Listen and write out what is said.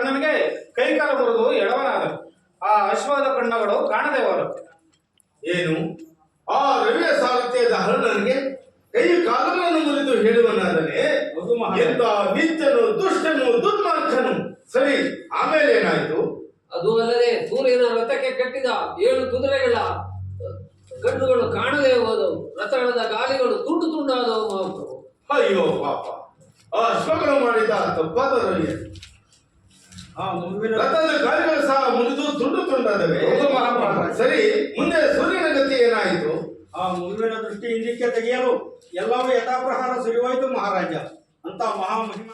ಕರ್ಣನಿಗೆ ಕೈಕಾಲ ಮುರಿದು ಎಡವನಾದ. ಆ ಅಶ್ವದ ಕಣ್ಣಗಳು ಕಾಣದೆ ಹೋದವು. ಏನು ಆ ರವಿಯ ಸಾರಥ್ಯದ ಹರಣನಿಗೆ ಕೈ ಕಾಲಗಳನ್ನು ಮುರಿದು ಹೇಳುವನಾದರೆ ಎಂತ ನೀಚನು ದುಷ್ಟನು ದುರ್ಮಾರ್ಗನು. ಸರಿ, ಆಮೇಲೆ ಏನಾಯ್ತು? ಅದು ಅಲ್ಲದೆ ಸೂರ್ಯನ ರಥಕ್ಕೆ ಕಟ್ಟಿದ 7 ಕುದುರೆಗಳ ಕಣ್ಣುಗಳು ಕಾಣದೆ ಹೋದವು. ರಥಗಳದ ಗಾಲಿಗಳು ತುಂಡು ತುಂಡಾದವು ಮಹಾಪ್ರಭು. ಅಯ್ಯೋ ಪಾಪ, ಆ ಅಶ್ವಗಳು ಮಾಡಿದ ತಪ್ಪಾದ ರವಿ. ರಥದ ಗಾಲಿಗಳು ಸಹ ಮುರಿದು ತುಂಡು ತುಂಡಾದವೆ. ಸರಿ, ಮುಂದೆ ಸೂರ್ಯನ ಗತಿ ಏನಾಯಿತು? ಆ ಮುಳುವಿನ ದೃಷ್ಟಿ ಹಿಂದಕ್ಕೆ ತೆಗೆಯಲು ಎಲ್ಲವೂ ಯಥಾಪ್ರಹಾರ ಸುರಿವಾಯಿತು ಮಹಾರಾಜ. ಅಂತ ಮಹಾಮಹಿಮ